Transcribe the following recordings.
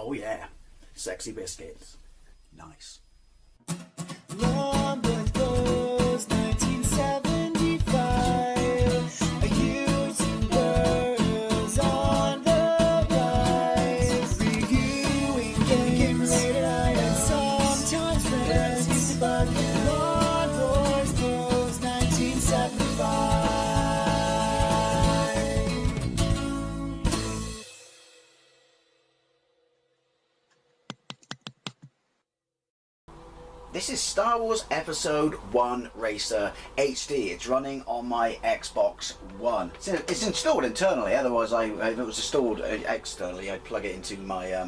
Oh yeah, sexy biscuits. Nice. Long was 1975. A YouTuber on the rise. Reviewing games late at night and sometimes friends. But Long was 1975. This is Star Wars Episode 1 Racer HD. It's running on my Xbox One. It's installed internally, otherwise if it was installed externally, I'd plug it into my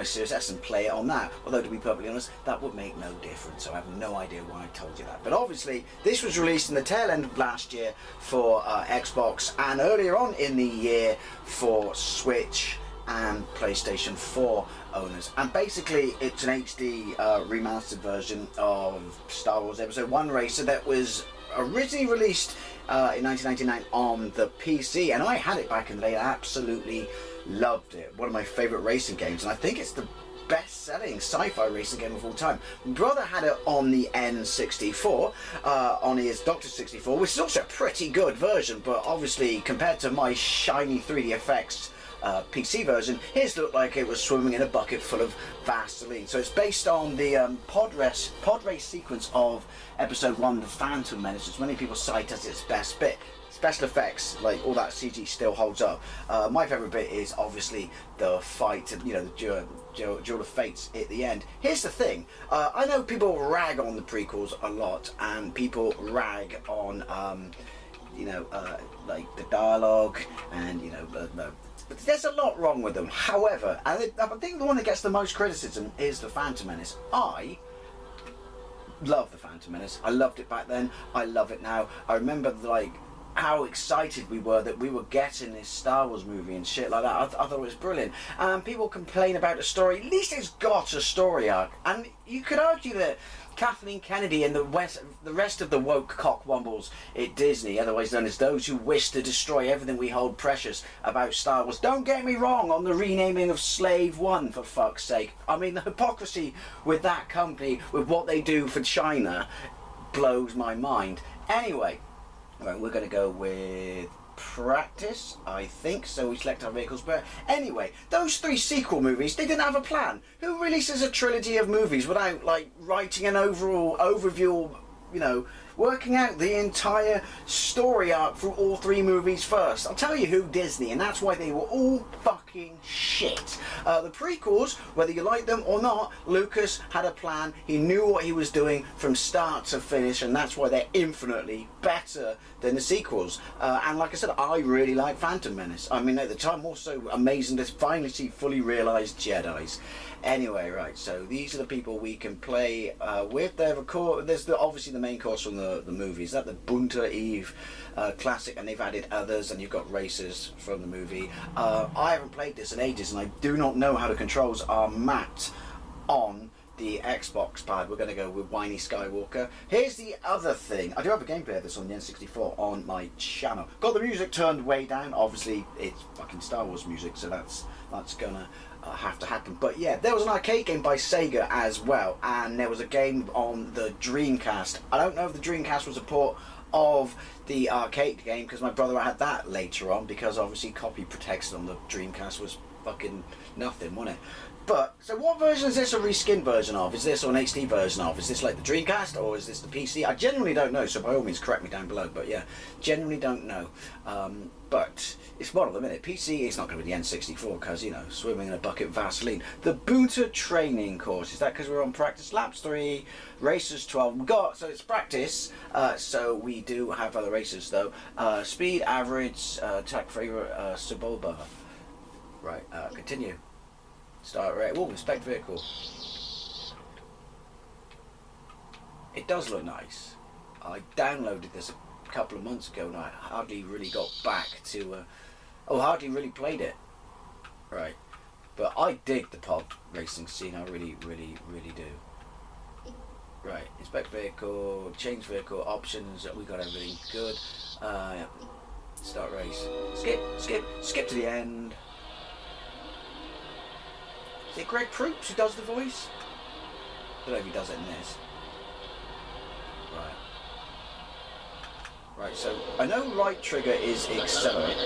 Series S and play it on that. Although, to be perfectly honest, that would make no difference, so I have no idea why I told you that. But obviously, this was released in the tail end of last year for Xbox, and earlier on in the year for Switch and PlayStation 4 owners. And basically, it's an HD remastered version of Star Wars Episode 1 Racer that was originally released in 1999 on the PC, and I had it back in the day. I absolutely loved it. One of my favourite racing games, and I think it's the best-selling sci-fi racing game of all time. My brother had it on the N64, on his Dr. 64, which is also a pretty good version, but obviously compared to my shiny 3D effects PC version, his looked like it was swimming in a bucket full of Vaseline. So it's based on the pod race sequence of Episode 1, The Phantom Menace, which many people cite as its best bit. Special effects, like all that CG, still holds up. My favourite bit is obviously the fight, you know, the Duel of Fates at the end. Here's the thing, I know people rag on the prequels a lot, and people rag on, like the dialogue, and, you know, but there's a lot wrong with them. However, I think the one that gets the most criticism is The Phantom Menace. I love The Phantom Menace. I loved it back then. I love it now. I remember, like, how excited we were that we were getting this Star Wars movie and shit like that. I thought it was brilliant. People complain about the story. At least it's got a story arc. And you could argue that Kathleen Kennedy and the rest of the woke cockwombles at Disney, otherwise known as those who wish to destroy everything we hold precious about Star Wars. Don't get me wrong on the renaming of Slave One, for fuck's sake. I mean, the hypocrisy with that company, with what they do for China, blows my mind. Anyway, right, we're going to go with practice, I think, so we select our vehicles. But anyway, those 3 sequel movies, they didn't have a plan. Who releases a trilogy of movies without, like, writing an overall overview, you know, working out the entire story arc for all 3 movies first? I'll tell you who: Disney, and that's why they were all fucking shit. The prequels, whether you like them or not, Lucas had a plan. He knew what he was doing from start to finish, and that's why they're infinitely better than the sequels. And like I said, I really like Phantom Menace. I mean, at the time, also amazing to finally see fully realised Jedis. Anyway, right, so these are the people we can play with. There's obviously the main course from the movies. That the Bunta Eve classic, and they've added others, and you've got racers from the movie. I haven't played this in ages, and I do not know how the controls are mapped on the Xbox pad. We're going to go with Whiny Skywalker. Here's the other thing. I do have a gameplay of this on the N64 on my channel. Got the music turned way down. Obviously, it's fucking Star Wars music, so that's gonna have to happen. But yeah, there was an arcade game by Sega as well, and there was a game on the Dreamcast. I don't know if the Dreamcast was a port of the arcade game, because my brother had that later on, because obviously copy protection on the Dreamcast was fucking nothing, wasn't it? But, so what version is this a reskin version of? Is this an HD version of? Is this like the Dreamcast, or is this the PC? I genuinely don't know, so by all means correct me down below. But yeah, genuinely don't know. But it's one of them, isn't it? PC, it's not going to be the N64, because, you know, swimming in a bucket of Vaseline. The Bunta training course, is that because we're on practice laps 3, races 12? We got, so it's practice, so we do have other races though. Speed, average, attack, favorite, Sebulba. Right, continue. Start rate. Oh, inspect vehicle. It does look nice. I downloaded this a couple of months ago, and I hardly really got back to. Hardly really played it. Right, but I dig the pod racing scene. I really do. Right, inspect vehicle, change vehicle options. We got everything good. Start race. Skip to the end. Is it Greg Proops who does the voice? I don't know if he does it in this. Right. Right, so I know right trigger is accelerate.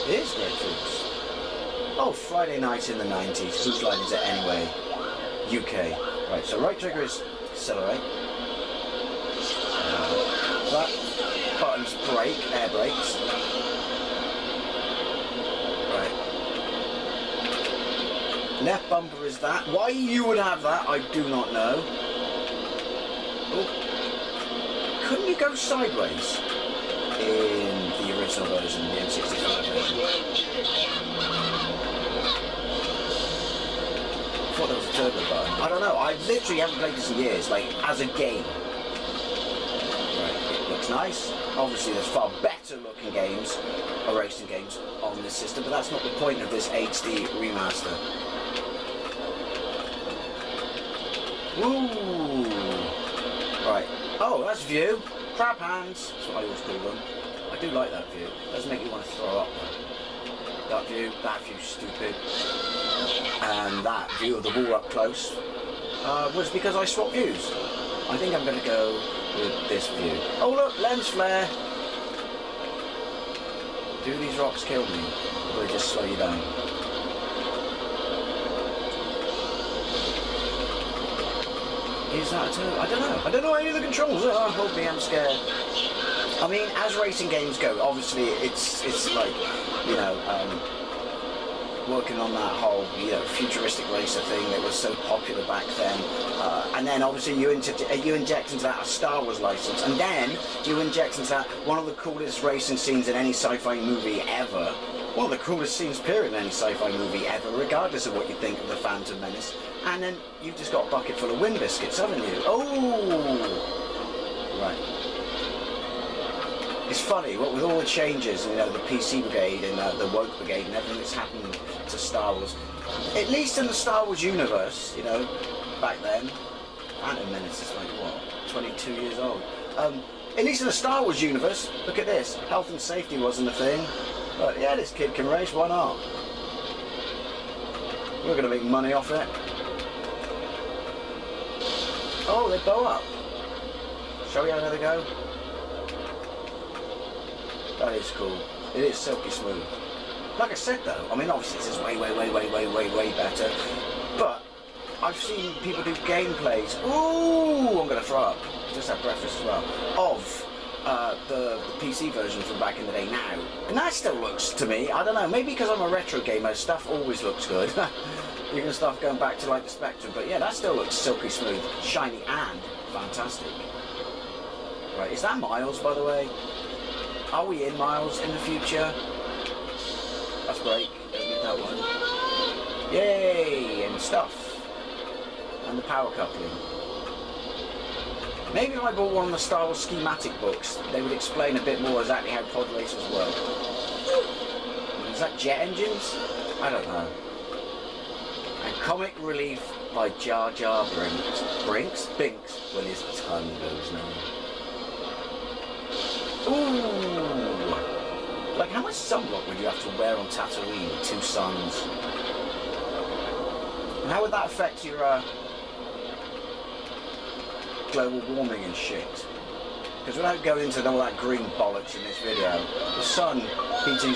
It is Greg Proops. Oh, Friday Night in the 90s. Whose line is it anyway? UK. Right, so right trigger is accelerate. That button's brake, air brakes. Right. Left bumper is that. Why you would have that, I do not know. Oh. Couldn't you go sideways in the original version, the N65 version? I thought there was a turbo button. I don't know. I literally haven't played this in years, like as a game. Looks nice. Obviously there's far better looking games or racing games on this system, but that's not the point of this HD remaster. Ooh. Right. Oh, that's view. Crab hands. That's what I always call them. I do like that view. It does make you want to throw up though. That view's stupid. And that view of the wall up close was because I swapped views. I think I'm going to go with this view. Oh look, lens flare. Do these rocks kill me? Or do they just slow you down? Is that too? I don't know. I don't know any of the controls. Oh, hold me, I'm scared. I mean, as racing games go, obviously it's like, you know, working on that whole, you know, futuristic racer thing that was so popular back then, and then obviously you inject into that a Star Wars license, and then you inject into that one of the coolest racing scenes in any sci-fi movie ever, one of the coolest scenes period in any sci-fi movie ever, regardless of what you think of the Phantom Menace, and then you've just got a bucket full of wind biscuits, haven't you? Oh, right. It's funny, what with all the changes, you know, the PC Brigade and the Woke Brigade and everything that's happened to Star Wars, at least in the Star Wars universe, you know, back then, Phantom Menace is like, what, 22 years old. At least in the Star Wars universe, look at this, health and safety wasn't a thing, but yeah, this kid can race, why not? We're going to make money off it. Oh, they blow up. Shall we have another go? That is cool. It is silky smooth. Like I said though, I mean obviously this is way better. But I've seen people do gameplays. Ooh, I'm gonna throw up. Just had breakfast as well. Of the PC version from back in the day now. And that still looks to me, I don't know, maybe because I'm a retro gamer, stuff always looks good. Even stuff going back to like the Spectrum. But yeah, that still looks silky smooth, shiny and fantastic. Right, is that Miles by the way? Are we in Miles in the future? That's great. Don't need that one. Yay! And stuff. And the power coupling. Maybe if I bought one of the Star Wars schematic books, they would explain a bit more exactly how pod racers work. Is that jet engines? I don't know. And comic relief by Jar Jar Binks? When his tongue goes now. Ooh! Like how much sunblock would you have to wear on Tatooine with two suns? And how would that affect your global warming and shit? Because without going into all that green bollocks in this video, the sun heating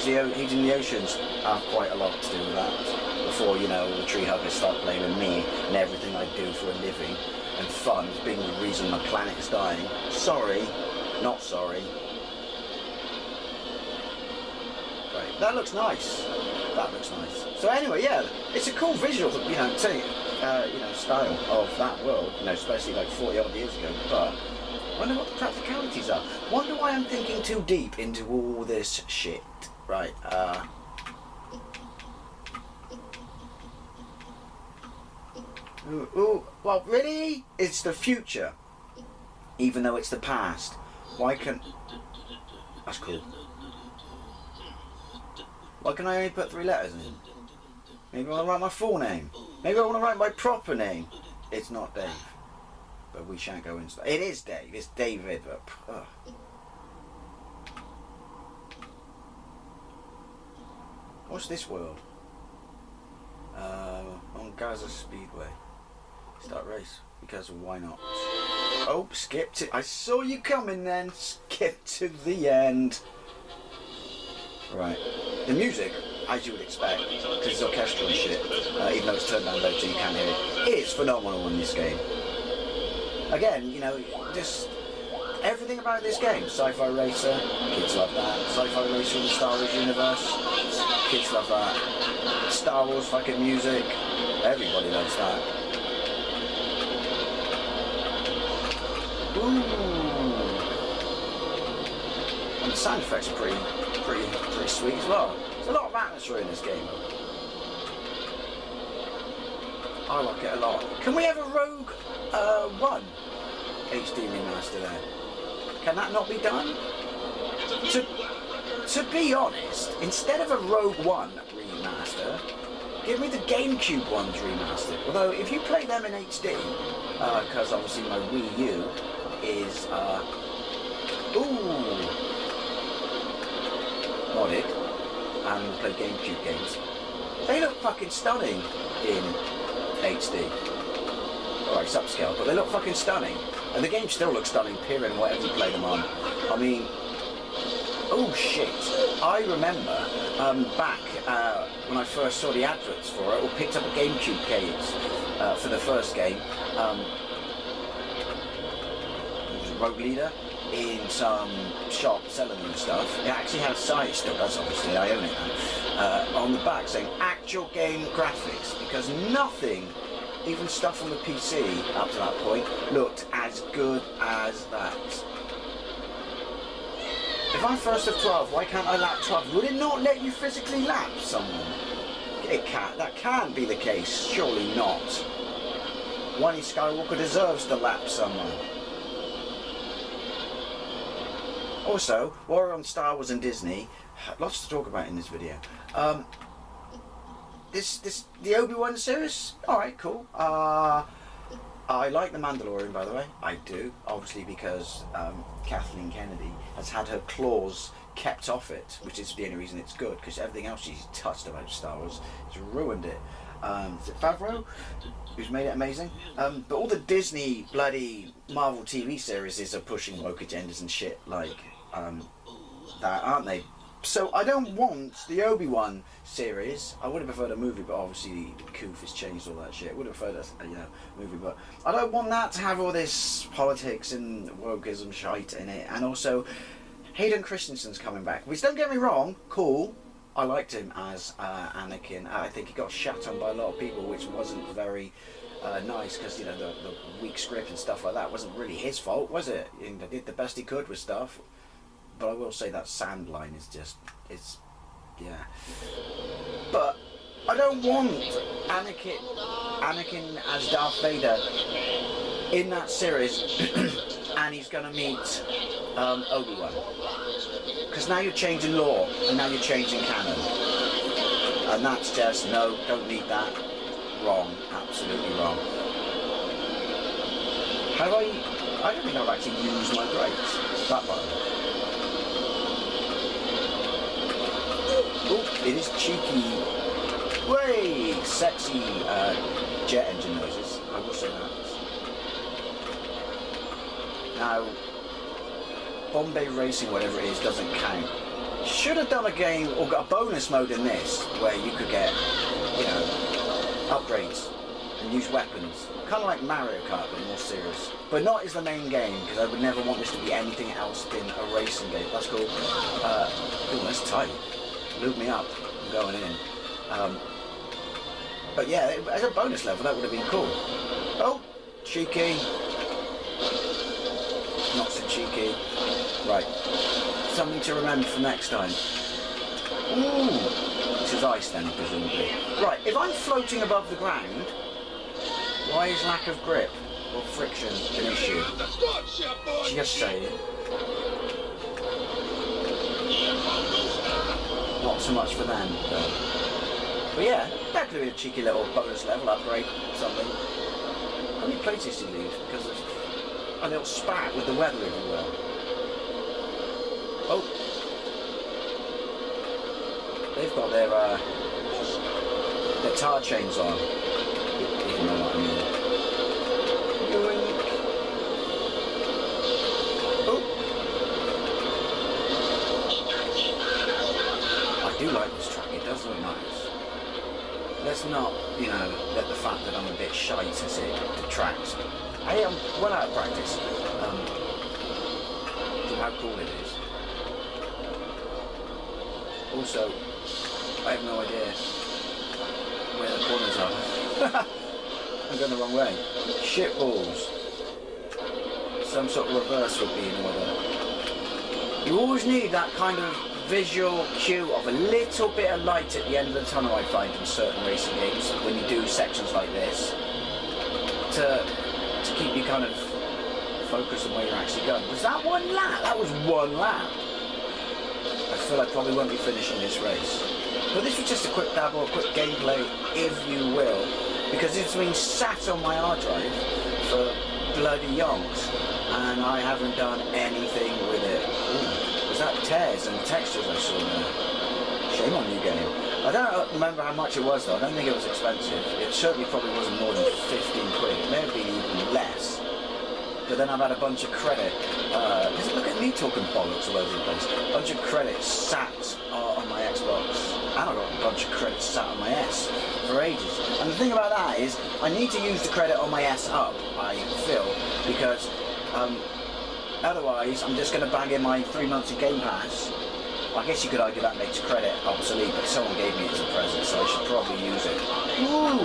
the oceans have quite a lot to do with that. Before, you know, the tree huggers start blaming me and everything I do for a living and fun as being the reason my planet is dying. Sorry, not sorry. That looks nice. That looks nice. So anyway, yeah, it's a cool visual, you know, style of that world, you know, especially like 40 odd years ago. But I wonder what the practicalities are. Wonder why I'm thinking too deep into all this shit. Right. Ooh, well, really? It's the future, even though it's the past. Why can't? That's cool. Why can I only put 3 letters in? Maybe I want to write my full name. Maybe I want to write my proper name. It's not Dave. But we shan't go into that. It is Dave. It's David. But, what's this world? On Gaza Speedway. Start race, because why not? Oh, skip to... I saw you coming then. Skip to the end. Right. The music, as you would expect, because it's orchestral and shit, even though it's turned down low so you can't hear it, is phenomenal in this game. Again, you know, just everything about this game. Sci-Fi Racer, kids love that. Sci-Fi Racer in the Star Wars universe, kids love that. Star Wars fucking music, everybody loves that. Ooh. And the sound effects are pretty sweet as well. There's a lot of atmosphere in this game. I like it a lot. Can we have a Rogue One HD remaster there? Can that not be done? To be honest, instead of a Rogue One remaster, give me the GameCube ones remastered. Although if you play them in HD, because obviously my Wii U is modded and play GameCube games, they look fucking stunning in HD. Alright, it's upscale, but they look fucking stunning. And the game still looks stunning, period, whatever you play them on. I mean, oh shit. I remember back when I first saw the adverts for it, or picked up a GameCube case for the first game, it was a Rogue Leader in some shop selling them stuff. It actually had a site still, does obviously, I own it now, on the back saying actual game graphics, because nothing, even stuff on the PC up to that point, looked as good as that. If I'm first of 12, why can't I lap 12? Would it not let you physically lap someone? It can't. That can't be the case. Surely not. One Skywalker deserves to lap someone. Also, while we're on Star Wars and Disney, lots to talk about in this video. The Obi-Wan series, alright, cool. I like The Mandalorian, by the way. I do, obviously, because Kathleen Kennedy has had her claws kept off it, which is the only reason it's good, because everything else she's touched about Star Wars has ruined it. Is it Favreau who's made it amazing? But all the Disney bloody Marvel TV series are pushing woke agendas and shit like that, aren't they? So I don't want the Obi-Wan series. I would have preferred a movie, but obviously Coof has changed all that shit. I would have preferred a movie, but I don't want that to have all this politics and wokeism shite in it. And also, Hayden Christensen's coming back. Which, don't get me wrong, cool. I liked him as Anakin. I think he got shat on by a lot of people, which wasn't very nice, because you know the weak script and stuff like that wasn't really his fault, was it? He did the best he could with stuff. But I will say that sand line is just, yeah. But I don't want Anakin as Darth Vader in that series, and he's going to meet Obi-Wan. Because now you're changing lore, and now you're changing canon. And that's just, no, don't need that. Wrong, absolutely wrong. I don't think I've actually used my brakes. That button. Oh, it is cheeky, way sexy jet engine noises, I will say that. Now, Bombay Racing, whatever it is, doesn't count. Should have done a game, or got a bonus mode in this, where you could get, you know, upgrades and use weapons. Kind of like Mario Kart, but more serious. But not as the main game, because I would never want this to be anything else than a racing game. That's cool. Oh, that's tight. Loop me up, I'm going in. But yeah, as a bonus level, that would have been cool. Oh, cheeky. Not so cheeky. Right, something to remember for next time. Ooh, this is ice then, presumably. Right, if I'm floating above the ground, why is lack of grip or friction an issue? Just saying. Not so much for them, though. But yeah, that could be a cheeky little bonus level upgrade, something. How many places do you lose because of a little spat with the weather, if you will? Oh, they've got their guitar chains on, if you know what I mean. Yoink. Oh. I do like this track, it does look nice. Let's not, you know, let the fact that I'm a bit shite as it detracts. I am well out of practice. To how cool it is. Also, I have no idea where the corners are. I'm going the wrong way. Shit balls. Some sort of reverse would be in order. You always need that kind of visual cue of a little bit of light at the end of the tunnel, I find, in certain racing games, when you do sections like this, to keep you kind of focused on where you're actually going. Was that one lap? That was one lap. I feel I probably won't be finishing this race. But this was just a quick dabble, a quick gameplay, if you will, because it's been sat on my hard drive for bloody yonks, and I haven't done anything with it. Ooh, was that tears and textures I saw there? Shame on you, game. I don't remember how much it was though. I don't think it was expensive. It certainly probably wasn't more than 15 quid. It may have been even less. But then I've had a bunch of credit. Look at me talking bollocks all over the place. A bunch of credits sat on my Xbox. And I've got a bunch of credits sat on my S for ages. And the thing about that is, I need to use the credit on my S up, I feel, because otherwise I'm just going to bang in my 3 months of Game Pass. I guess you could argue that makes credit obsolete, but someone gave me it as a present, so I should probably use it. Woo!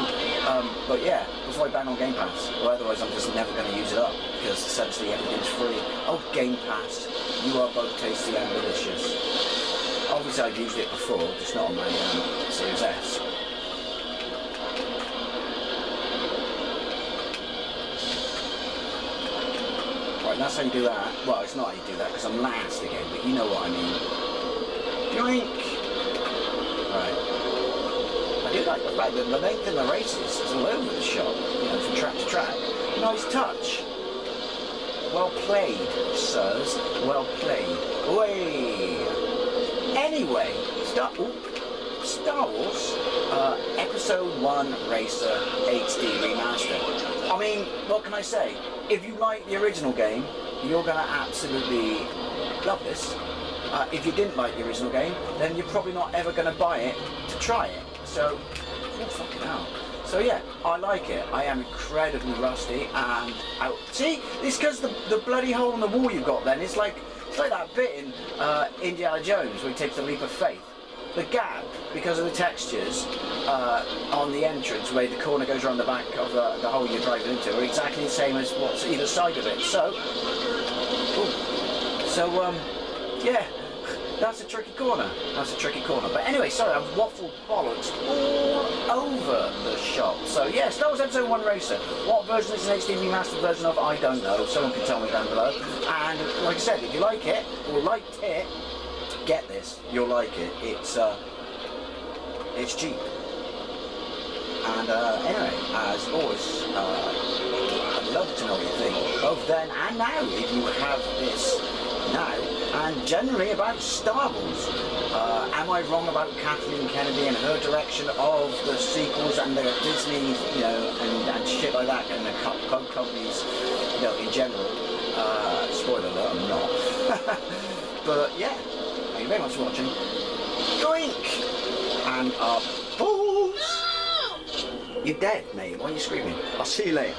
But yeah, before I bang on Game Pass, or otherwise I'm just never going to use it up, because essentially everything's free. Oh, Game Pass, you are both tasty and delicious. Obviously I've used it before, just not on my Series S. Right, that's how you do that. Well, it's not how you do that, because I'm last again, but you know what I mean. Yoink! Right. I do like the fact that the length in the races is all over the shop, you know, from track to track. Nice touch. Well played, sirs. Well played. Way. Anyway, Star Wars Episode 1 Racer HD Remaster. I mean, what can I say? If you like the original game, you're going to absolutely love this. If you didn't like the original game, then you're probably not ever going to buy it to try it. So, oh fucking hell. So yeah, I like it. I am incredibly rusty and out. See, it's because the bloody hole in the wall you've got then, it's like that bit in Indiana Jones where he takes the leap of faith. The gap, because of the textures on the entrance where the corner goes around the back of the hole you're driving into, are exactly the same as what's either side of it. So, yeah, that's a tricky corner. That's a tricky corner. But anyway, sorry, I've waffled bollocks all over the shop. So yeah, Star Wars Episode 1 Racer. What version is an HD remastered version of? I don't know. Someone can tell me down below. And like I said, if you like it, or liked it, get this. You'll like it. It's cheap. And anyway, as always, I'd love to know what you think, both then and now, if you have this now, and generally about Star Wars. Am I wrong about Kathleen Kennedy and her direction of the sequels and the Disney, you know, and shit like that, and the companies, you know, in general? Spoiler alert, I'm not. But yeah, thank you very much for watching. Yoink! And balls! You're dead, mate. Why are you screaming? I'll see you later.